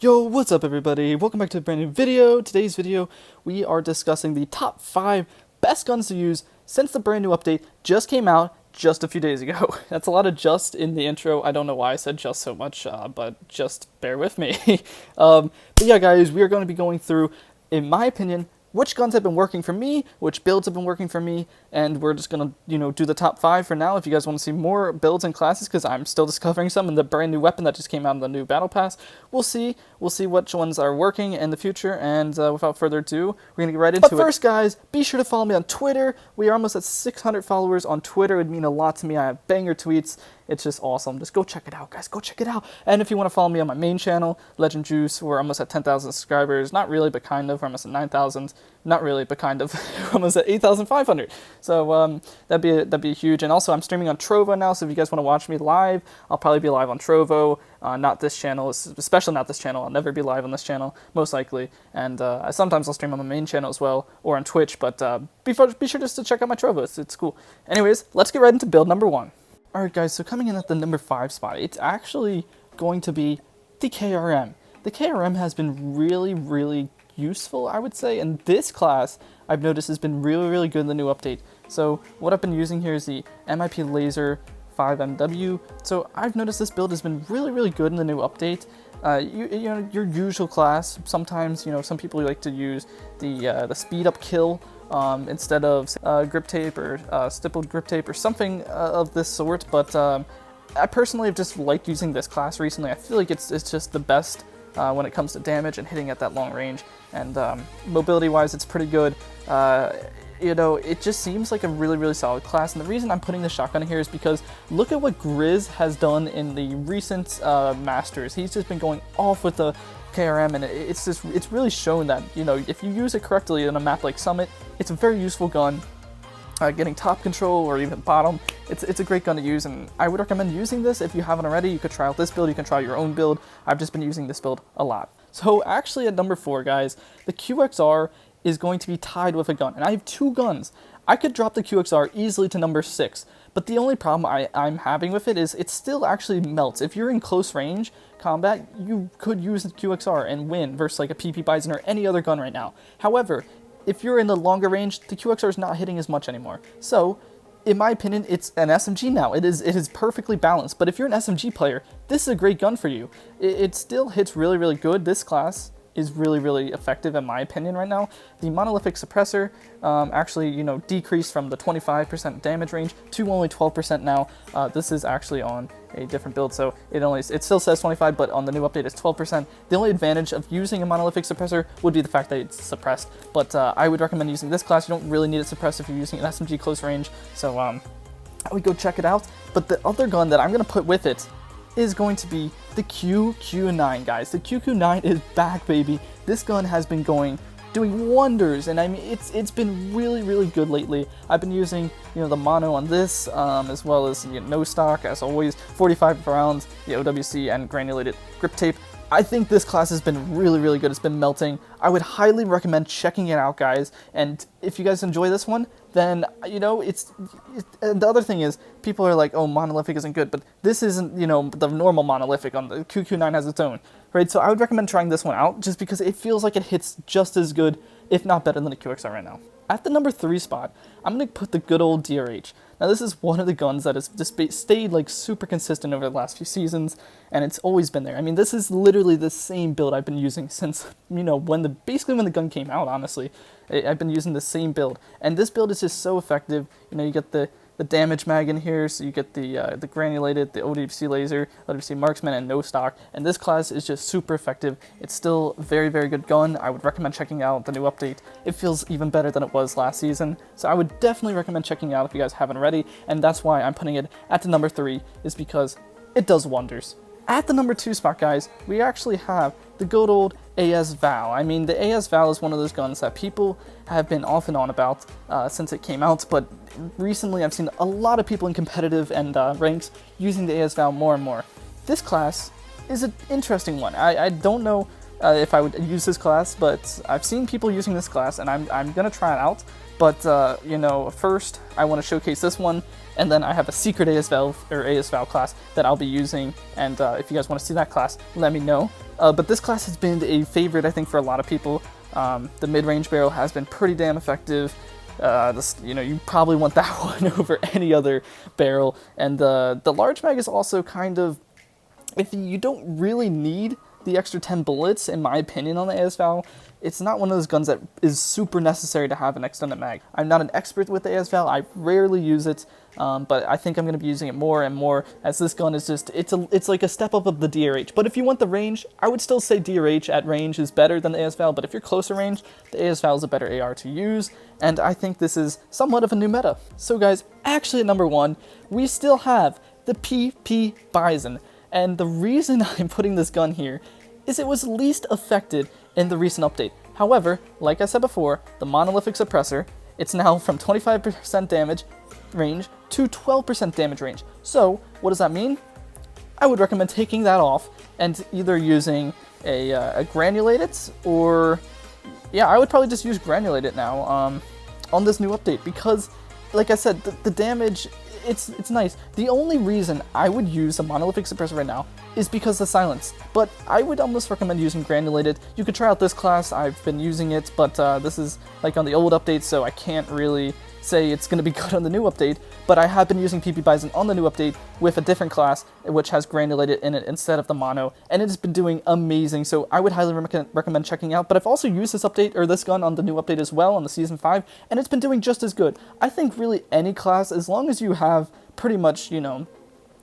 Yo, what's up everybody? Welcome back to a brand new video. Today's video, we are discussing the top 5 best guns to use since the brand new update just came out just a few days ago. That's a lot of just in the intro. I don't know why I said just so much, but just bear with me. But yeah guys, we are going to be going through, in my opinion, which guns have been working for me, which builds have been working for me, and we're just gonna, do the top 5 for now. If you guys want to see more builds and classes, because I'm still discovering some, and the brand new weapon that just came out in the new battle pass, we'll see which ones are working in the future, and without further ado, we're gonna get right into it. But first guys, be sure to follow me on Twitter. We are almost at 600 followers on Twitter. It would mean a lot to me. I have banger tweets. It's just awesome. Just go check it out, guys. Go check it out. And if you want to follow me on my main channel, LegendJuice, we're almost at 10,000 subscribers. Not really, but kind of. We're almost at 9,000. Not really, but kind of. We're almost at 8,500. So that'd be huge. And also, I'm streaming on Trovo now. So if you guys want to watch me live, I'll probably be live on Trovo. Not this channel, especially not this channel. I'll never be live on this channel, most likely. And sometimes I'll stream on my main channel as well, or on Twitch. But be sure just to check out my Trovo. It's cool. Anyways, let's get right into build number 1. Alright guys, so coming in at the number 5 spot, it's actually going to be the KRM. The KRM has been really useful, I would say, and this class I've noticed has been really good in the new update. So what I've been using here is the MIP Laser 5MW. So I've noticed this build has been really good in the new update. Your usual class. Sometimes, some people like to use the speed up kill instead of grip tape or stippled grip tape or something of this sort. But I personally have just liked using this class recently. I feel like it's just the best when it comes to damage and hitting at that long range. And mobility-wise, it's pretty good. It just seems like a really solid class, and the reason I'm putting the shotgun here is because look at what Grizz has done in the recent Masters. He's just been going off with the KRM, and it's really shown that, if you use it correctly on a map like Summit, it's a very useful gun. Getting top control or even bottom, it's a great gun to use, and I would recommend using this. If you haven't already, you could try out this build, you can try your own build. I've just been using this build a lot. So actually at number 4, guys, the QXR is going to be tied with a gun, and I have 2 guns. I could drop the QXR easily to number 6, but the only problem I'm having with it is it still actually melts. If you're in close range combat, you could use the QXR and win versus like a PP Bison or any other gun right now. However, if you're in the longer range, the QXR is not hitting as much anymore. So, in my opinion, it's an SMG now. It is perfectly balanced, but if you're an SMG player, this is a great gun for you. It still hits really good. This class is really effective in my opinion right now. The monolithic suppressor actually, decreased from the 25% damage range to only 12% now. This is actually on a different build, so it still says 25, but on the new update it's 12%. The only advantage of using a monolithic suppressor would be the fact that it's suppressed, but I would recommend using this class. You don't really need it suppressed if you're using an SMG close range, so I would go check it out. But the other gun that I'm going to put with it is going to be the QQ9, guys. The QQ9 is back, baby. This gun has been doing wonders, and I mean it's been really good lately. I've been using the mono on this as well as no stock as always, 45 rounds, the OWC and granulated grip tape. I think this class has been really good. It's been melting. I would highly recommend checking it out, guys. And if you guys enjoy this one, then the other thing is people are like, oh, monolithic isn't good, but this isn't the normal monolithic. On the QQ9 has its own, right? So I would recommend trying this one out just because it feels like it hits just as good, if not better than the QXR right now. At the number 3 spot, I'm going to put the good old DRH. Now this is one of the guns that has just stayed like super consistent over the last few seasons, and it's always been there. I mean, this is literally the same build I've been using since, basically when the gun came out, honestly. I've been using the same build, and this build is just so effective. You get the damage mag in here, so you get the granulated, the OWC laser, OWC marksman, and no stock. And this class is just super effective. It's still a very good gun. I would recommend checking out the new update. It feels even better than it was last season. So I would definitely recommend checking it out if you guys haven't already. And that's why I'm putting it at the number 3, is because it does wonders. At the number 2 spot, guys, we actually have the good old ASVAL. I mean, the ASVAL is one of those guns that people have been off and on about since it came out, but recently I've seen a lot of people in competitive and ranks using the ASVAL more and more. This class is an interesting one. I don't know if I would use this class, but I've seen people using this class, and I'm going to try it out. But, first I want to showcase this one, and then I have a secret ASVAL class that I'll be using, and if you guys want to see that class, let me know. But this class has been a favorite, I think, for a lot of people. The mid-range barrel has been pretty damn effective. You probably want that one over any other barrel. And the large mag is also kind of, if you don't really need the extra 10 bullets, in my opinion, on the ASVAL, it's not one of those guns that is super necessary to have an extended mag. I'm not an expert with the ASVAL, I rarely use it, but I think I'm going to be using it more and more, as this gun is just, it's like a step up of the DRH. But if you want the range, I would still say DRH at range is better than the ASVAL, but if you're closer range, the ASVAL is a better AR to use, and I think this is somewhat of a new meta. So guys, actually at number 1, we still have the PP BISON. And the reason I'm putting this gun here is it was least affected in the recent update. However, like I said before, the monolithic suppressor, it's now from 25% damage range to 12% damage range. So, what does that mean? I would recommend taking that off and either using a granulated, or yeah, I would probably just use granulated now on this new update, because like I said, the damage, it's nice. The only reason I would use a monolithic suppressor right now is because the silence, but I would almost recommend using granulated. You could try out this class, I've been using it, but this is like on the old update, so I can't really say it's going to be good on the new update, but I have been using PP BISON on the new update with a different class, which has granulated in it instead of the mono, and it has been doing amazing, so I would highly recommend checking out. But I've also used this update, or this gun, on the new update as well, on the Season 5, and it's been doing just as good. I think really any class, as long as you have pretty much, you know,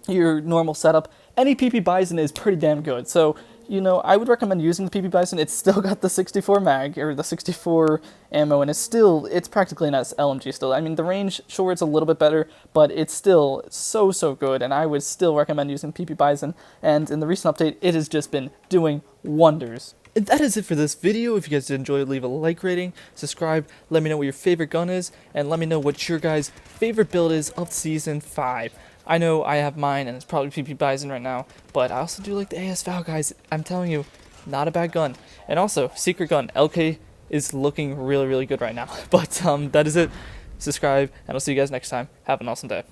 your normal setup, any PP BISON is pretty damn good. So, you know, I would recommend using the PP BISON. It's still got the 64 mag, or the 64 ammo, and it's practically an LMG still. I mean, the range, sure, it's a little bit better, but it's still so good, and I would still recommend using PP BISON, and in the recent update, it has just been doing wonders. And that is it for this video. If you guys did enjoy, leave a like rating, subscribe, let me know what your favorite gun is, and let me know what your guys' favorite build is of Season 5. I know I have mine, and it's probably PP BISON right now, but I also do like the ASVAL, guys. I'm telling you, not a bad gun. And also, secret gun, LK is looking really good right now. But that is it. Subscribe, and I'll see you guys next time. Have an awesome day.